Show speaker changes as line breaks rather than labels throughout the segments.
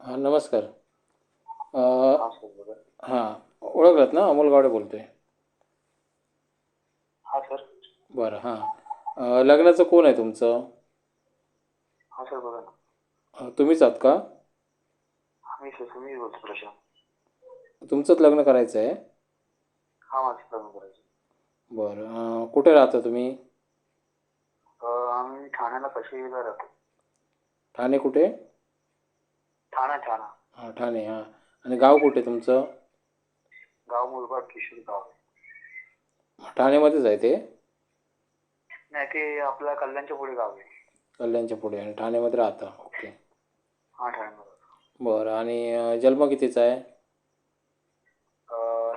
हां, नमस्कार. अ,
हां सर बोला.
हां, ओळखलात ना? अमोल गावडे बोलतोय.
हां सर.
बरं, हां. लग्नाचं कोण आहे तुमचं?
हां सर बोला ना.
तुम्हीच आहात का?
मी सर मी बोलतो प्रशांत.
तुमचंच लग्न करायचं आहे?
हां माझं लग्न करायचं.
बरं. कुठे राहता तुम्ही?
आम्ही ठाण्याला कशीला राहतो.
ठाणे कुठे?
ठाणा.
हां, ठाणे. हां. आणि गाव कुठे तुमचं?
गाव मुरबाड किशोर गाव आहे.
ठाणेमध्येच आहे ते?
नाही ते आपल्या कल्याणच्या पुढे गाव आहे.
कल्याणच्या पुढे आणि ठाणेमध्ये राहता. ओके.
हां ठाण्यामध्ये.
बरं आणि जन्म कितीचा आहे?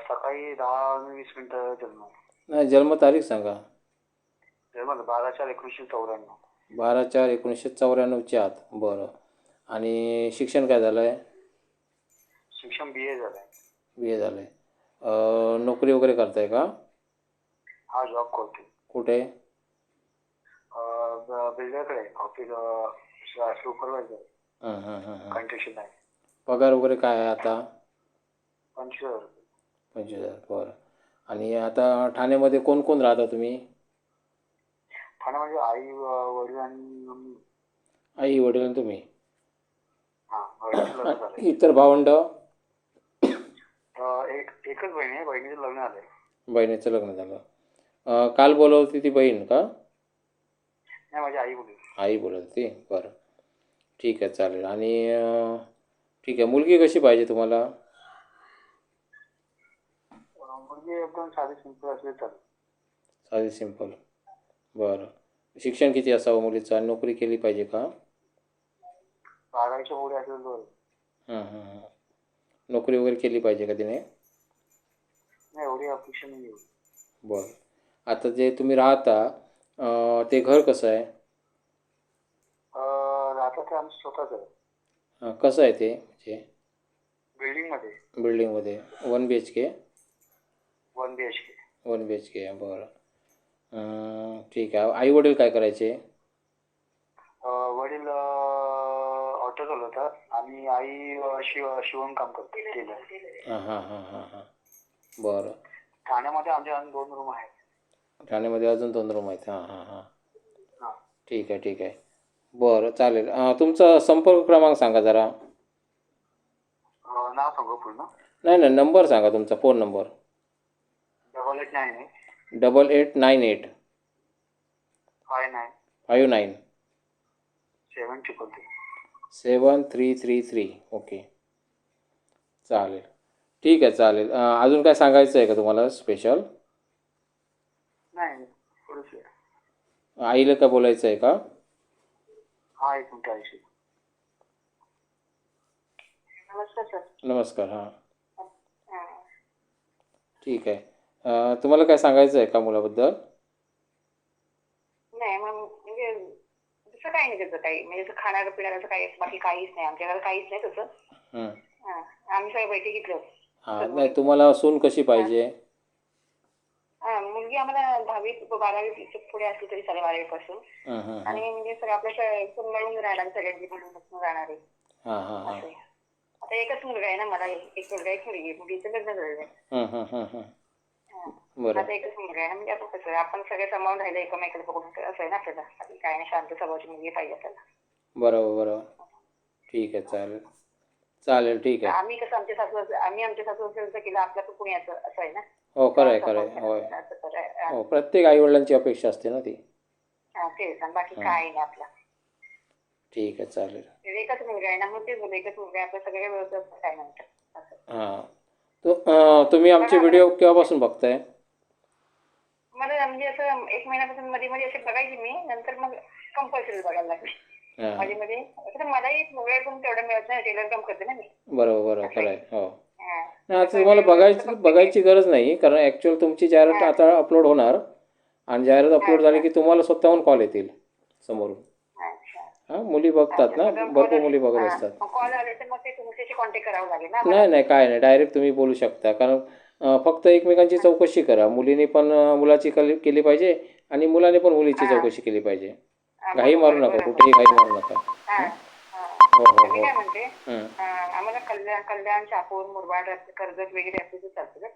सकाळी 10 आणि 20 मिनिटं जन्म.
नाही, जन्मतारीख सांगा.
जन्म 12/4/1994.
12/4/1994चे आहात. बरं. आणि शिक्षण काय झालं आहे?
शिक्षण BA झालंय.
BA झालं आहे. नोकरी वगैरे करताय का?
हा जॉब करतो.
कुठे?
बिल्डरकडे ऑफिस सुपरवायझर
हां हां हां हां.
कंस्ट्रक्शन आहे.
पगार वगैरे काय आहे आता?
25,000.
25,000. बरं. आणि आता ठाण्यामध्ये कोण कोण राहता तुम्ही?
ठाण्यामध्ये आई वडील आणि
आई वडील आणि तुम्ही?
हां वडिलांचं लग्न झालंय.
इतर भावंड?
एकच बहीण आहे. बहिणीचं लग्न झालंय.
बहिणीचं लग्न झालं. काल बोलवत होती ती बहीण का?
नाही माझी आई बोलली.
आई बोलत होती. बरं. ठीक आहे, चालेल. आणि ठीक आहे, मुलगी कशी पाहिजे तुम्हाला?
मुलगी एकदम साधी सिंपल असली चालेल.
साधी सिंपल. बरं. शिक्षण किती असावं मुलीचं आणि नोकरी केली पाहिजे का?
12वीच्या पुढे असेल तर.
हां हां हां. नोकरी वगैरे केली पाहिजे का तिने?
नाही एवढी अपेक्षा नाही आहे.
बरं. आता जे तुम्ही राहता ते घर कसं आहे?
राहता ते आमचं स्वतःच आहे.
कसं आहे ते म्हणजे?
बिल्डिंगमध्ये.
बिल्डिंगमध्ये 1 BHK?
1 BHK.
1 BHK आहे. बरं. ठीक आहे. आई वडील काय करायचे?
वडील ऑटो चालवतात आणि आई शिवण काम करते टेलर.
हां हां हां हां हां. बरं.
ठाण्यामध्ये आमच्या 2 रूम आहेत.
ठाण्यामध्ये अजून 2 रूम आहेत. हां हां हां.
हां.
ठीक आहे, ठीक आहे. बरं, चालेल. तुमचा संपर्क क्रमांक सांगा जरा.
नाव सांगू पूर्ण.
नाही नाही, नंबर सांगा तुमचा, फोन नंबर.
8898
8898
59
59
7333.
7333. ओके, चालेल. ठीक आहे, चालेल. अजून काय सांगायचं आहे का तुम्हाला स्पेशल?
नाही थोडंच.
आईला काय बोलायचं आहे का?
हा एक मिनिट आयुष्य. नमस्कार सर.
नमस्कार. हां, ठीक आहे. तुम्हाला काय सांगायचं आहे का मुलाबद्दल?
नाही मग म्हणजे तसं काही नाही त्याचं काही म्हणजे असं खाण्याचं पिण्याचं काही बाकी काहीच नाही आमच्या घरात काहीच नाही तसं.
हं.
हां आम्ही सगळे बैठकीतलं
हां,
सर्व.
नाही, तुम्हाला सून कशी पाहिजे?
हां मुलगी आम्हाला 10वी 12वी पुढे असली तरी चालेल 12वी पासून.
हं हं हं.
आणि म्हणजे सगळं आपल्या मिळून राहणार सगळ्यांची मिळून राहणारे
हां हां हां.
असं. आता एकच मुलगा आहे ना मला. एक मुलगा एक मुलगी. मुलीचं लग्न झालेलं आहे.
हं हं हं हं.
हां.
बरं.
आता एकच मुलगा आहे ना म्हणजे आपण कसं आपण सगळे सांभाळून राहिलं एकमेकाला बघून असं आहे ना आपल्याला. बाकी काय नाही शांत स्वभावाची मुलगी पाहिजे आपल्याला.
बरोबर, बरोबर. ठीक आहे, चालेल. चालेल, ठीक आहे.
आम्ही कसं आमच्या सासू सासऱ्यांचं केलं आपलं पण कुणी असं असं आहे ना.
हो, खरं आहे, खरं
सांभाळून
आहे. होय.
घ्यायला असं करायचं.
हो, प्रत्येक आईवडिलांची अपेक्षा असते ना ती.
तेच आणि बाकी
हं.
काय नाही आपलं.
ठीक आहे, चालेल.
एकच मुलगा आहे ना मग तेच बोलले एकच मुलगा आहे आपलं सगळे व्यवस्थित काय म्हणतात असं.
हां. तुम्ही आमचे
बघा मला
व्हिडिओ केव्हापासून बघताय?
मला म्हणजे असं 1 महिन्यापासून मध्ये मध्ये असे बघायची मी नंतर मग कंपल्सरी बघायला लागले.
हां.
मध्ये मध्ये कसं मलाही वेळ पण तेवढा मिळत नाही. टेलर काम करते ना मी.
बरोबर, बरोबर.
असं
खरं
आहे.
आहे. हो.
हां.
नाही, आता
तसं
तुम्हाला
वेळ मिळालं तर बघते मी.
बघायची गरज नाही, कारण ॲक्च्युअल तुमची जाहिरात
हां.
आता अपलोड होणार आणि जाहिरात अपलोड झाली
अच्छा.
की तुम्हाला स्वतःहून कॉल येतील समोरून.
अच्छा.
हां, मुली बघतात
अच्छा.
ना,
मग कॉल
भरपूर
आले
मुली बघत असतात.
मग कॉल आले तर मग ते तुमच्याशी कॉन्टॅक्ट करावं लागेल ना आम्हाला?
नाही, नाही, काय नाही. डायरेक्ट तुम्ही बोलू शकता. कारण फक्त एकमेकांची
हां.
चौकशी करा. मुलीने पण मुलाची केली पाहिजे आणि मुलाने पण मुलीची
हां.
चौकशी केली पाहिजे. घाई
बरोबर
मारू
आहे.
नका,
बरोबर
कुठेही
आहे.
घाई मारू नका.
हां.
हं?
हां.
हो हो
तर मी
हो
काय म्हणते,
हं.
आम्हाला कल्याण, शहापूर, मुरबाड, कर्जत वगैरे असले तर चालतं का?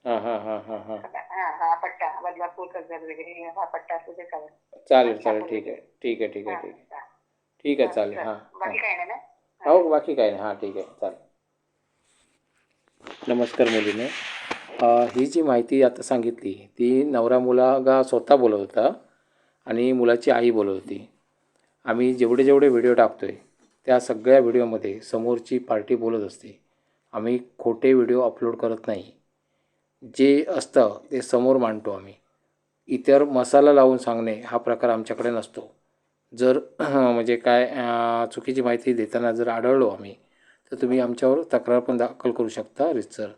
हां हां हां हां हां
हा पट्टा बदलापूर, कर्जत वगैरे हा पट्टा असतो ते चालेल.
चालेल चालेल,
शहापूर
ठीक आहे
वगैरे.
ठीक आहे ठीक आहे
हा
ठीक आहे
हा
ठीक आहे, चालेल.
चल.
हां हां.
बाकी काही नाही ना?
हो, बाकी काही नाही. हां, ठीक आहे, चालेल. नमस्कार मुलीने. ही जी माहिती आता सांगितली ती नवरा मुलगा स्वतः बोलत होता आणि मुलाची आई बोलत होती. आम्ही जेवढे जेवढे व्हिडिओ टाकतो आहे त्या सगळ्या व्हिडिओमध्ये समोरची पार्टी बोलत असते. आम्ही खोटे व्हिडिओ अपलोड करत नाही. जे असतं ते समोर मांडतो आम्ही. इतर मसाला लावून सांगणे हा प्रकार आमच्याकडे नसतो. जर म्हणजे काय चुकीची माहिती देताना जर आढळलो आम्ही, तर तुम्ही आमच्यावर तक्रार पण दाखल करू शकता रीतसर.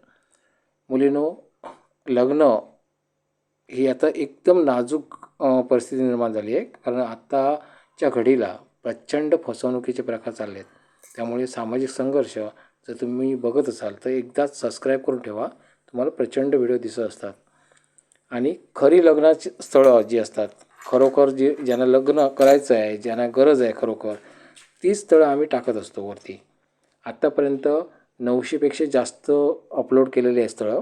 मुलीनो, लग्न ही आता एकदम नाजूक परिस्थिती निर्माण झाली आहे. कारण आत्ताच्या घडीला प्रचंड फसवणुकीचे प्रकार चालले आहेत. त्यामुळे सामाजिक संघर्ष जर तुम्ही बघत असाल तर एकदाच सबस्क्राईब करून ठेवा. तुम्हाला प्रचंड व्हिडिओ दिसत असतात. आणि खरी लग्नाची स्थळं जी असतात, खरोखर जे ज्यांना लग्न करायचं आहे, ज्यांना गरज आहे खरोखर, तीच स्थळं आम्ही टाकत असतो वरती. आत्तापर्यंत 900पेक्षा जास्त अपलोड केलेली आहे स्थळं.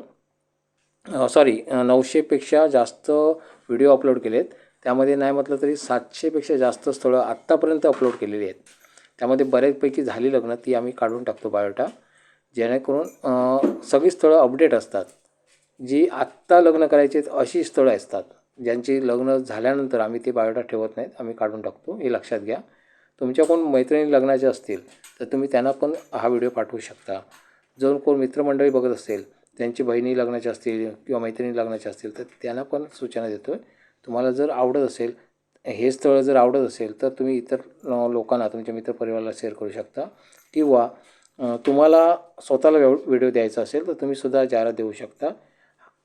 सॉरी, 900पेक्षा जास्त व्हिडिओ अपलोड केलेत. त्यामध्ये नाही म्हटलं तरी 700पेक्षा जास्त स्थळं आत्तापर्यंत अपलोड केलेली आहेत. त्यामध्ये बऱ्याचपैकी झाली लग्न ती आम्ही काढून टाकतो बायोटा, जेणेकरून सगळी स्थळं अपडेट असतात. जी आत्ता लग्न करायची आहेत अशी स्थळं असतात. ज्यांची लग्न झाल्यानंतर आम्ही ते बायोटा ठेवत नाहीत, आम्ही काढून टाकतो, हे लक्षात घ्या. तुमच्या कोण मैत्रिणी लग्नाचे असतील तर तुम्ही त्यांना पण हा व्हिडिओ पाठवू शकता. जर कोण मित्रमंडळी बघत असेल, त्यांची बहिणी लग्नाच्या असतील किंवा मैत्रिणी लग्नाच्या असतील तर त्यांना पण सूचना देतो आहे. तुम्हाला जर आवडत असेल, हे स्थळ जर आवडत असेल तर तुम्ही इतर लोकांना, तुमच्या मित्रपरिवाराला शेअर करू शकता. किंवा तुम्हाला स्वतःला व्हिडिओ द्यायचा असेल तर तुम्हीसुद्धा जाहिरात देऊ शकता.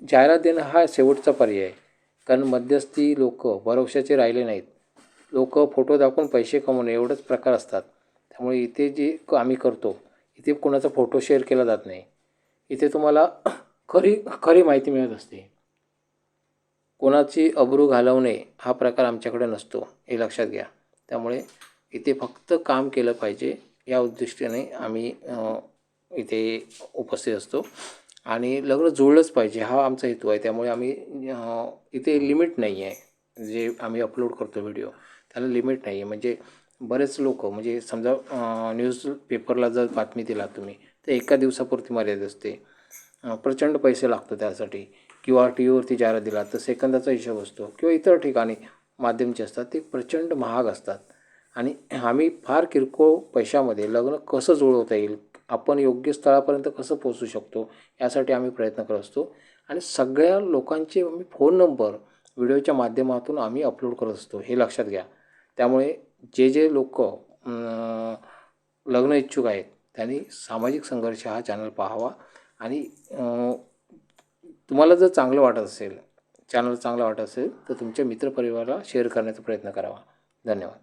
जाहिरात देणं हा शेवटचा पर्याय आहे. कारण मध्यस्थी लोक भरवशाचे राहिले नाहीत. लोक फोटो दाखवून पैसे कमवणे एवढंच प्रकार असतात. त्यामुळे इथे जे आम्ही करतो, इथे कोणाचा फोटो शेअर केला जात नाही. इथे तुम्हाला खरी खरी माहिती मिळत असते. कोणाची अब्रू घालवणे हा प्रकार आमच्याकडे नसतो, हे लक्षात घ्या. त्यामुळे इथे फक्त काम केलं पाहिजे या उद्दिष्टाने आम्ही इथे उपस्थित असतो. आणि लग्न जुळलंच पाहिजे हा आमचा हेतू आहे. त्यामुळे आम्ही इथे लिमिट नाही आहे. जे आम्ही अपलोड करतो व्हिडिओ त्याला लिमिट नाही आहे. म्हणजे बरेच लोक, म्हणजे समजा न्यूजपेपरला जर बातमी दिला तुम्ही तर एका दिवसापुरती मर्यादित असते. प्रचंड पैसे लागतो त्यासाठी. किंवा टी व्हीवरती जाहिरात दिला तर सेकंदाचा हिशोब असतो. किंवा इतर ठिकाणी माध्यमचे असतात ते प्रचंड महाग असतात. आणि आम्ही फार किरकोळ पैशामध्ये लग्न कसं जुळवता येईल, आपण योग्य स्थळापर्यंत कसं पोहोचू शकतो, यासाठी आम्ही प्रयत्न करत असतो. आणि सगळ्या लोकांचे आम्ही फोन नंबर व्हिडिओच्या माध्यमातून आम्ही अपलोड करत असतो, हे लक्षात घ्या. त्यामुळे जे लोक लग्न इच्छुक आहेत त्यांनी सामाजिक संघर्ष हा चॅनल पाहावा. आणि तुम्हाला जर चांगलं वाटत असेल, चॅनल चांगलं वाटत असेल तर तुमच्या मित्रपरिवाराला शेअर करण्याचा प्रयत्न करावा. धन्यवाद.